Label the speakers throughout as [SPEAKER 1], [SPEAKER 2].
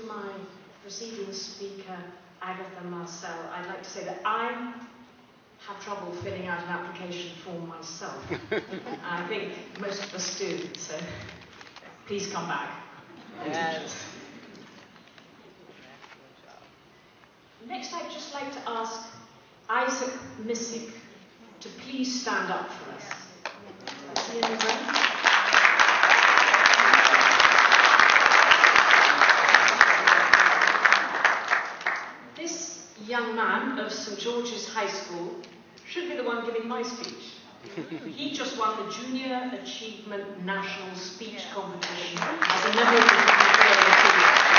[SPEAKER 1] my preceding speaker, Agatha Marcel, I'd like to say that I have trouble filling out an application form myself. I think most of us do, so please come back.
[SPEAKER 2] Yes.
[SPEAKER 1] Next, I'd just like to ask Isaac Missick to please stand up for us. Is he in the room? This young man of St. George's High School should be the one giving my speech. He just won the Junior Achievement National Speech Competition as a member of the TCLGroupLTD.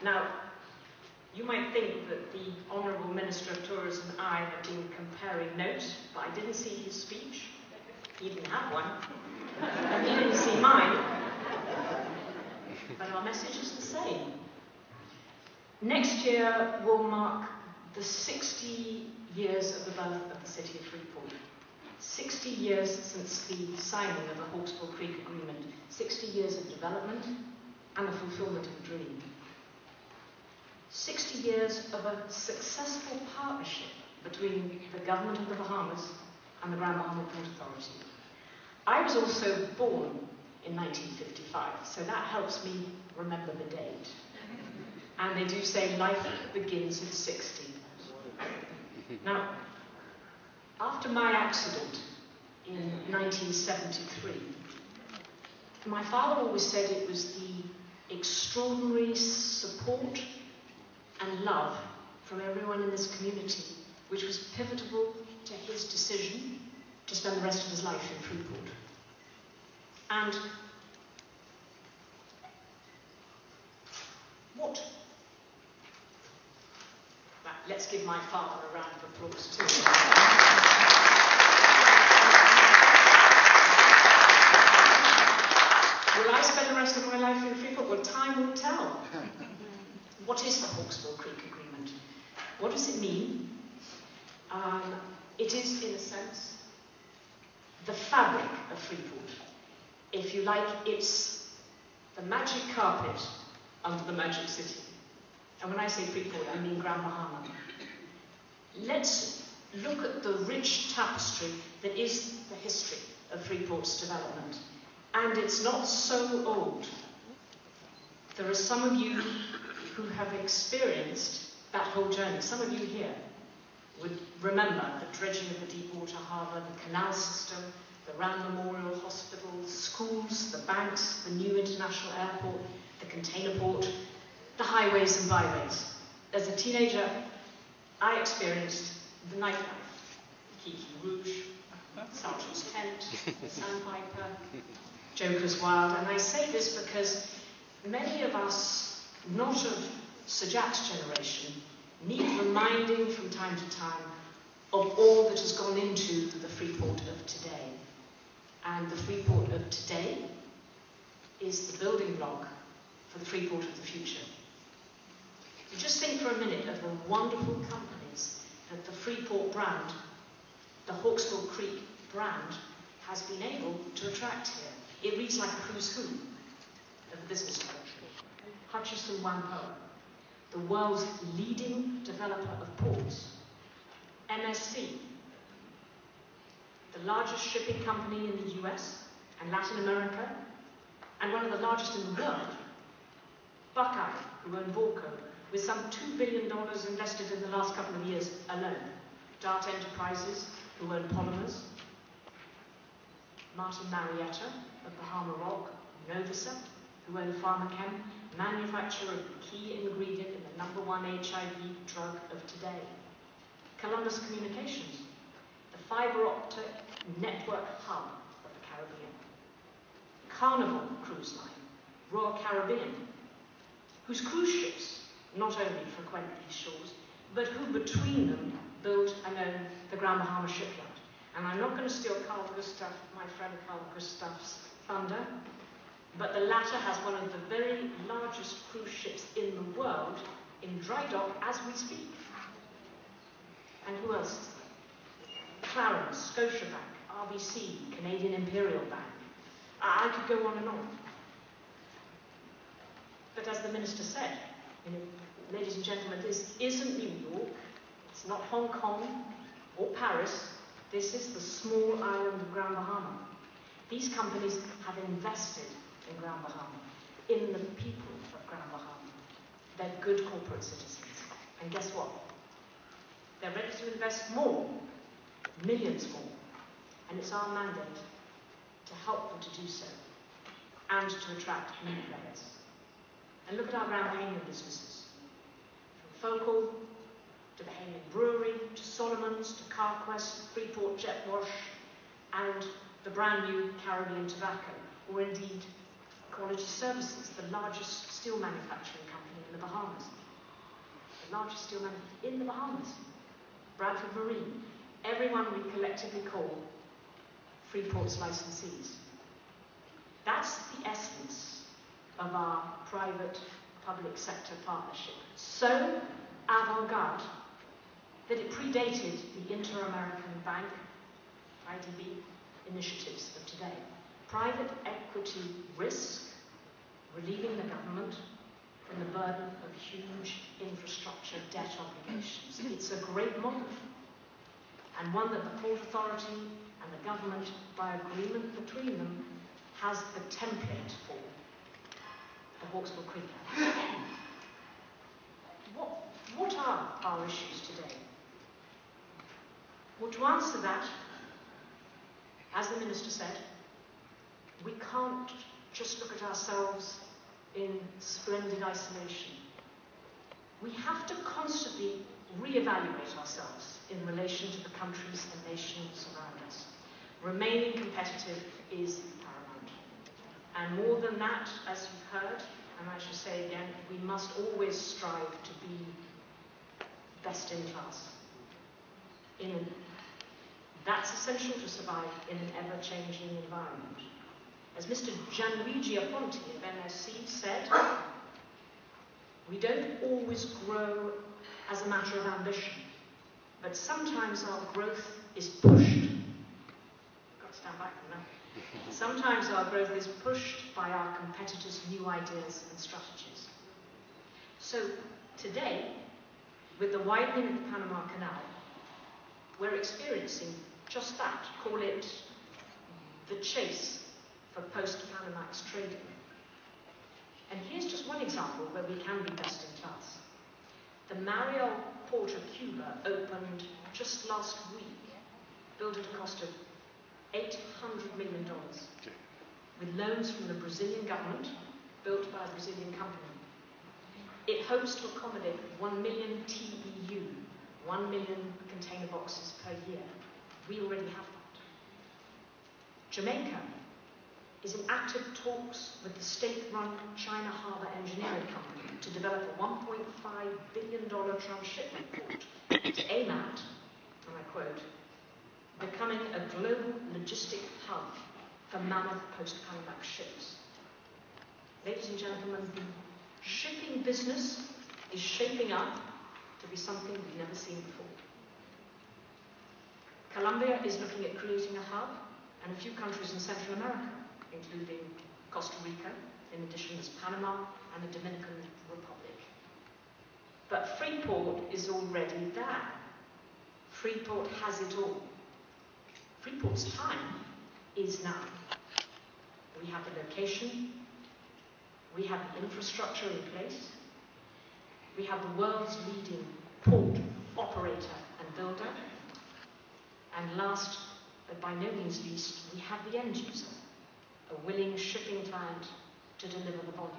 [SPEAKER 1] Now, you might think that the Honourable Minister of Tourism and I have been comparing notes, but I didn't see his speech. He didn't have one. And he didn't see mine. But our message is the same. Next year will mark the 60 years of the birth of the city of Freeport. 60 years since the signing of the Hawksbill Creek Agreement. 60 years of development and the fulfilment of a dream. 60 years of a successful partnership between the government of the Bahamas and the Grand Bahama Port Authority. I was also born in 1955, so that helps me remember the date. And they do say life begins at 60. Now, after my accident in 1973, my father always said it was the extraordinary support and love from everyone in this community which was pivotal to his decision to spend the rest of his life in Freeport. And what? Right, let's give my father a round of applause too. Will I spend the rest of my life in Freeport? Well, time will tell. What is the Hawksbill Creek Agreement? What does it mean? It is, in a sense, the fabric of Freeport. If you like, it's the magic carpet under the magic city. And when I say Freeport, I mean Grand Bahama. Let's look at the rich tapestry that is the history of Freeport's development. And it's not so old. There are some of you who have experienced that whole journey. Some of you here would remember the dredging of the Deepwater Harbour, the canal system, the Rand Memorial Hospital, the schools, the banks, the new international airport, the container port, the highways and byways. As a teenager, I experienced the nightlife, Kiki Rouge, Sergeant's Tent, Sandpiper, Joker's Wild, and I say this because many of us, not of Sajat's generation, need reminding from time to time of all that has gone into the Freeport of today. And the Freeport of today is the building block for the Freeport of the future. You just think for a minute of the wonderful companies that the Freeport brand, the Hawksbill Creek brand, has been able to attract here. It reads like a who's who of the business culture. Hutchison Whampoa, the world's leading developer of ports. MSC, the largest shipping company in the US and Latin America, and one of the largest in the world. Buckeye, who own Vorco, with some $2 billion invested in the last couple of years alone. Dart Enterprises, who own polymers. Martin Marietta of Bahama Rock. Novisa, who own Pharmachem, manufacturer of the key ingredient in the #1 HIV drug of today. Columbus Communications, the fiber optic network hub of the Caribbean. Carnival Cruise Line, Royal Caribbean, whose cruise ships not only frequent these shores, but who between them build and own the Grand Bahama shipyard. And I'm not going to steal Carl Gustav, my friend Carl Gustav's thunder, but the latter has one of the very largest cruise ships in the world in dry dock as we speak. And who else is there? Clarence, Scotiabank, RBC, Canadian Imperial Bank. I could go on and on. But as the Minister said, ladies and gentlemen, this isn't New York, it's not Hong Kong or Paris, this is the small island of Grand Bahama. These companies have invested in Grand Bahama, in the people of Grand Bahama. They're good corporate citizens. And guess what? They're ready to invest more, millions more. And it's our mandate to help them to do so and to attract new players. And look at our Grand Bahamian businesses. From Focal to the Bahamian Brewery, to Solomon's, to CarQuest, Freeport Jet Wash, and the brand new Caribbean Tobacco, or indeed Quality Services, the largest steel manufacturing company in the Bahamas. The largest steel manufacturer in the Bahamas. Bradford Marine, everyone we collectively call Freeport's licensees. That's the essence of our private-public sector partnership. So avant-garde that it predated the Inter-American Bank, IDB, initiatives of today. Private equity risk, relieving the government from the burden of huge infrastructure debt obligations. It's a great model, and one that the Port Authority and the government, by agreement between them, has the template for the Hawksbill Creek. What are our issues today? Well, to answer that, as the Minister said, we can't just look at ourselves in splendid isolation. We have to constantly re-evaluate ourselves in relation to the countries and nations around us. Remaining competitive is paramount. And more than that, as you've heard, and I shall say again, we must always strive to be best in class. That's essential to survive in an ever-changing environment. As Mr. Gianluigi Aponti of MSC said, we don't always grow as a matter of ambition, but sometimes our growth is pushed. I've got to stand back from that. Sometimes our growth is pushed by our competitors' new ideas and strategies. So today, with the widening of the Panama Canal, we're experiencing just that. Call it the chase for post-Panamax trading. And here's just one example where we can be best in class. The Mariel Port of Cuba opened just last week, built at a cost of $800 million, with loans from the Brazilian government, built by a Brazilian company. It hopes to accommodate 1 million TEU, 1 million container boxes per year. We already have that. Jamaica is in active talks with the state-run China Harbour Engineering Company to develop a $1.5 billion transshipment port to aim at, and I quote, becoming a global logistic hub for mammoth post-Panamax ships. Ladies and gentlemen, the shipping business is shaping up to be something we've never seen before. Colombia is looking at creating a hub, and a few countries in Central America, including Costa Rica, in addition to Panama and the Dominican Republic. But Freeport is already there. Freeport has it all. Freeport's time is now. We have the location, we have the infrastructure in place, we have the world's leading port operator and builder, and last but by no means least, we have the end user, a willing shipping client to deliver the volume.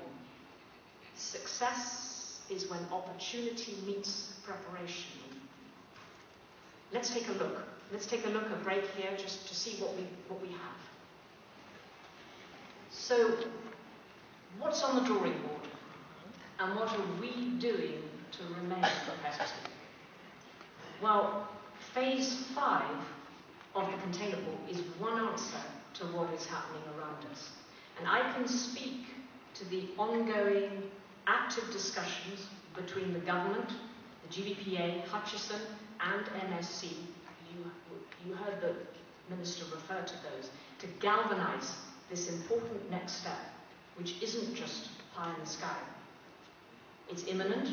[SPEAKER 1] Success is when opportunity meets preparation. Let's take a look. Let's take a look, a break here, just to see what we have. So, what's on the drawing board? And what are we doing to remain competitive? Well, phase 5 of the container port is one answer to what is happening around us. And I can speak to the ongoing active discussions between the government, the GBPA, Hutchison, and MSC. You heard the Minister refer to those, to galvanize this important next step, which isn't just pie in the sky. It's imminent,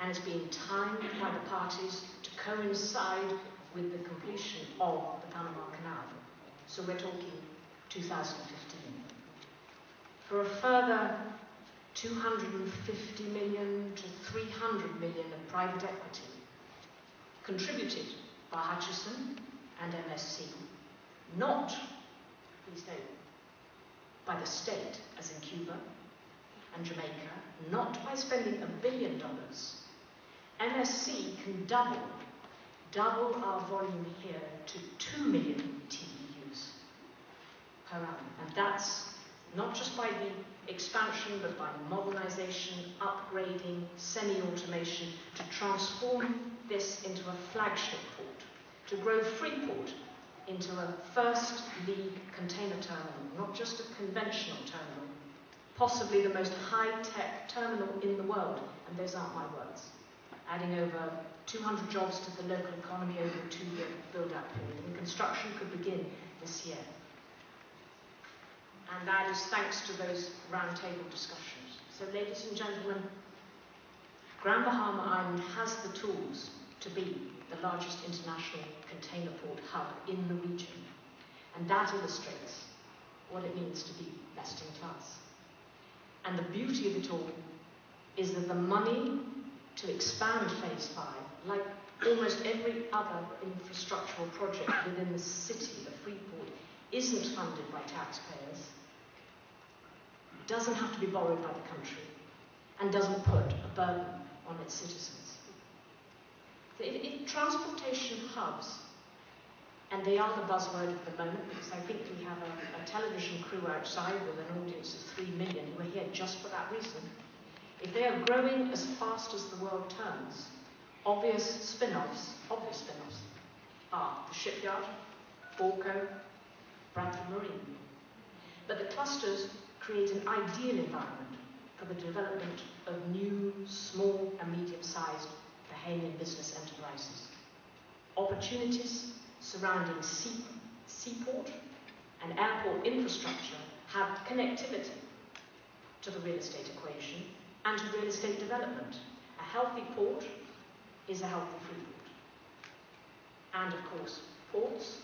[SPEAKER 1] and it's being timed by the parties to coincide with the completion of the Panama Canal. So we're talking 2015. For a further 250 million to 300 million of private equity contributed by Hutchison and MSC, not, please note, by the state, as in Cuba and Jamaica, not by spending $1 billion. MSC can double our volume here to 2 million TEUs per annum. And that's not just by the expansion, but by modernization, upgrading, semi-automation, to transform this into a flagship port, to grow Freeport into a first league container terminal, not just a conventional terminal, possibly the most high-tech terminal in the world, and those aren't my words, adding over 200 jobs to the local economy over a 2-year build-out period, and construction could begin this year. And that is thanks to those roundtable discussions. So, ladies and gentlemen, Grand Bahama Island has the tools to be the largest international container port hub in the region. And that illustrates what it means to be best in class. And the beauty of it all is that the money to expand Phase 5, like almost every other infrastructural project within the city of Freeport, isn't funded by taxpayers, doesn't have to be borrowed by the country, and doesn't put a burden on its citizens. So if transportation hubs, and they are the buzzword of the moment, because I think we have a television crew outside with an audience of 3 million who are here just for that reason. If they are growing as fast as the world turns, obvious spin-offs are the shipyard, Borco, Bradford Marine. But the clusters create an ideal environment for the development of new, small and medium-sized Bahamian business enterprises. Opportunities surrounding seaport and airport infrastructure have connectivity to the real estate equation and to real estate development. A healthy port is a healthy free port. And of course, ports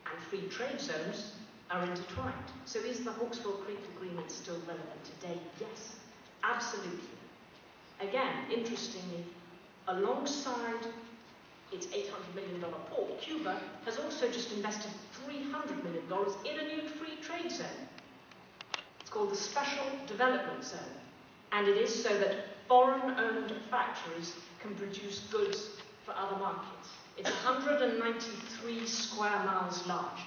[SPEAKER 1] and free trade zones are intertwined. So is the Hawkesbury Creek Agreement still relevant today? Yes, absolutely. Again, interestingly, alongside its $800 million port, Cuba has also just invested $300 million in a new free trade zone. It's called the Special Development Zone. And it is so that foreign-owned factories can produce goods for other markets. It's 193 square miles large.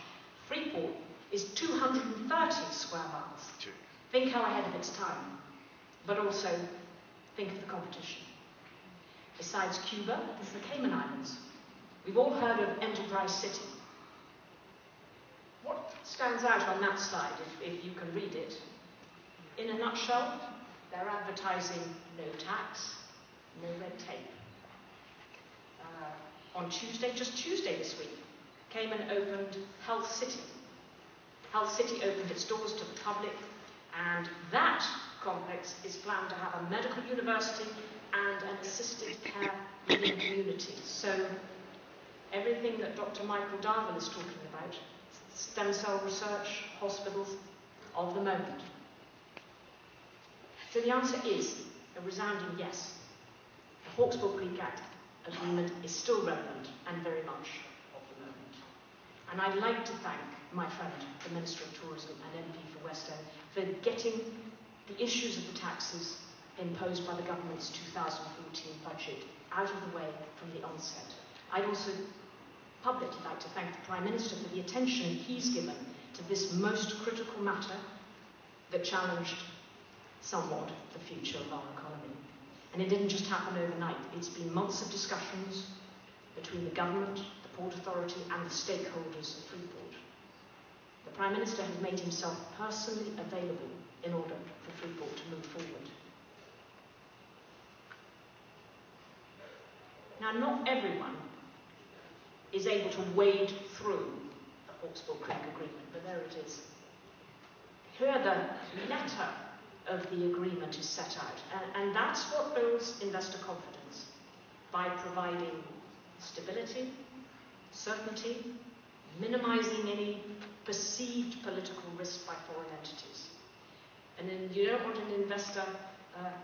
[SPEAKER 1] Freeport is 230 square miles. Think how ahead of its time, but also think of the competition. Besides Cuba, there's the Cayman Islands. We've all heard of Enterprise City. What stands out on that slide, if you can read it? In a nutshell, they're advertising no tax, no red tape. On Tuesday, just Tuesday this week, Cayman opened Health City. Health City opened its doors to the public, and that complex is planned to have a medical university and an assisted care living community. So everything that Dr. Michael Darwin is talking about, stem cell research, hospitals, of the moment. So the answer is a resounding yes. The Hawkesbury Creek Act agreement is still relevant and very much of the moment. And I'd like to thank my friend, the Minister of Tourism and MP for West End, for getting the issues of the taxes imposed by the government's 2014 budget out of the way from the onset. I'd also publicly like to thank the Prime Minister for the attention he's given to this most critical matter that challenged somewhat the future of our economy. And it didn't just happen overnight. It's been months of discussions between the government, the Port Authority and the stakeholders of Freeport. The Prime Minister has made himself personally available in order for Freeport to move forward. Now, not everyone is able to wade through the Hawkesbury Creek Agreement, but there it is. Here the letter of the agreement is set out, and that's what builds investor confidence, by providing stability, certainty, minimizing any perceived political risk by foreign entities. And then you don't want an investor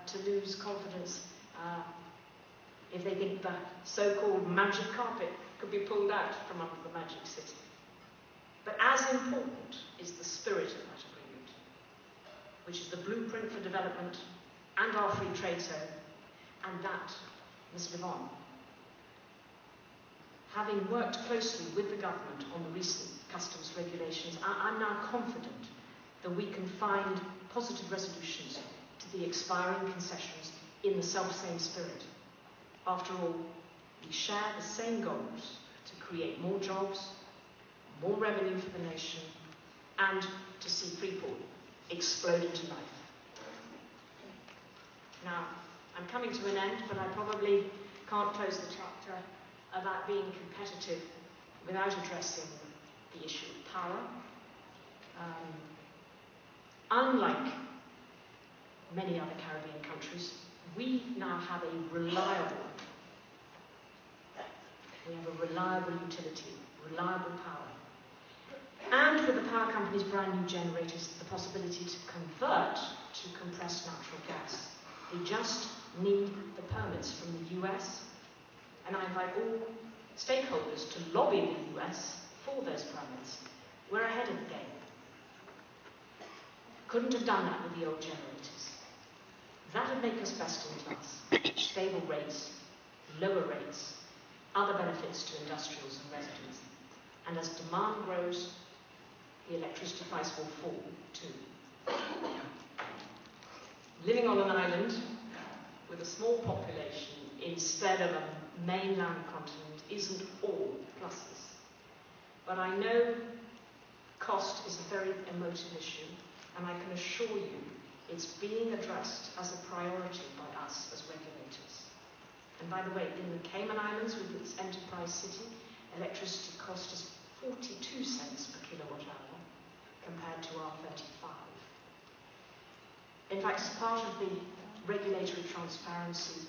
[SPEAKER 1] to lose confidence if they think the so-called magic carpet could be pulled out from under the magic city. But as important is the spirit of that agreement, which is the blueprint for development and our free trade zone, and that must live on. Having worked closely with the government on the recent customs regulations, I'm now confident that we can find positive resolutions to the expiring concessions in the self-same spirit. After all, we share the same goals to create more jobs, more revenue for the nation, and to see Freeport explode into life. Now, I'm coming to an end, but I probably can't close the chapter about being competitive without addressing the issue of power. Unlike many other Caribbean countries, we now have a reliable utility, reliable power. And for the power companies' brand new generators, the possibility to convert to compressed natural gas. They just need the permits from the US, and I invite all stakeholders to lobby the US for those permits. We're ahead of the game. Couldn't have done that with the old generators. That would make us best in class. Stable rates, lower rates, other benefits to industrials and residents. And as demand grows, the electricity price will fall too. Living on an island with a small population instead of a mainland continent isn't all pluses. But I know cost is a very emotive issue, and I can assure you it's being addressed as a priority by us as regulators. And by the way, in the Cayman Islands, with its enterprise city, electricity cost is 42 cents per kilowatt hour compared to our 35. In fact, as part of the regulatory transparency,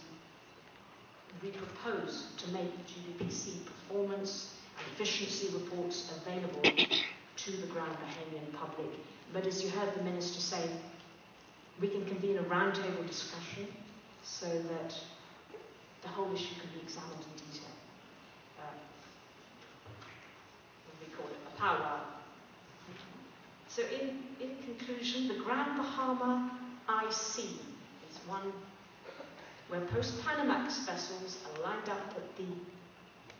[SPEAKER 1] we propose to make GBPC performance and efficiency reports available to the Grand Bahamian public. But as you heard the Minister say, we can convene a roundtable discussion so that the whole issue can be examined in detail. We call it a powwow. So in conclusion, the Grand Bahama IC is one where post-Panamax vessels are lined up at the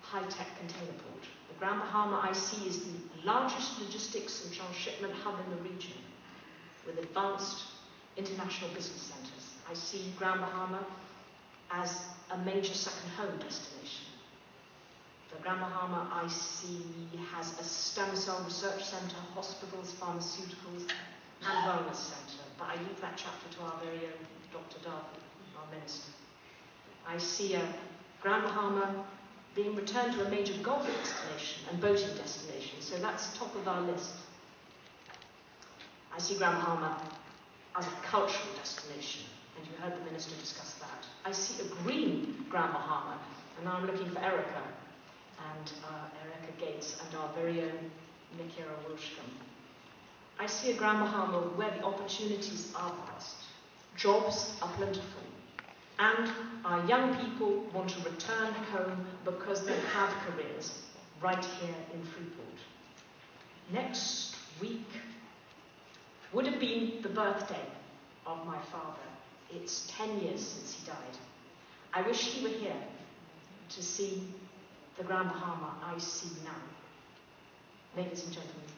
[SPEAKER 1] high-tech container port. The Grand Bahama IC is the largest logistics and transshipment hub in the region, with advanced international business centres. I see Grand Bahama as a major second home destination. The Grand Bahama IC has a stem cell research centre, hospitals, pharmaceuticals, and wellness centre. But I leave that chapter to our very own Dr. Darby, our Minister. I see a Grand Bahama being returned to a major golf destination and boating destination, so that's top of our list. I see Grand Bahama as a cultural destination, and you heard the Minister discuss that. I see a green Grand Bahama, and now I'm looking for Erica, and Erica Gates, and our very own Nikira Wilshcombe. I see a Grand Bahama where the opportunities are vast, jobs are plentiful, and our young people want to return home because they have careers right here in Freeport. Next week would have been the birthday of my father. It's 10 years since he died. I wish he were here to see the Grand Bahama I see now. Ladies and gentlemen,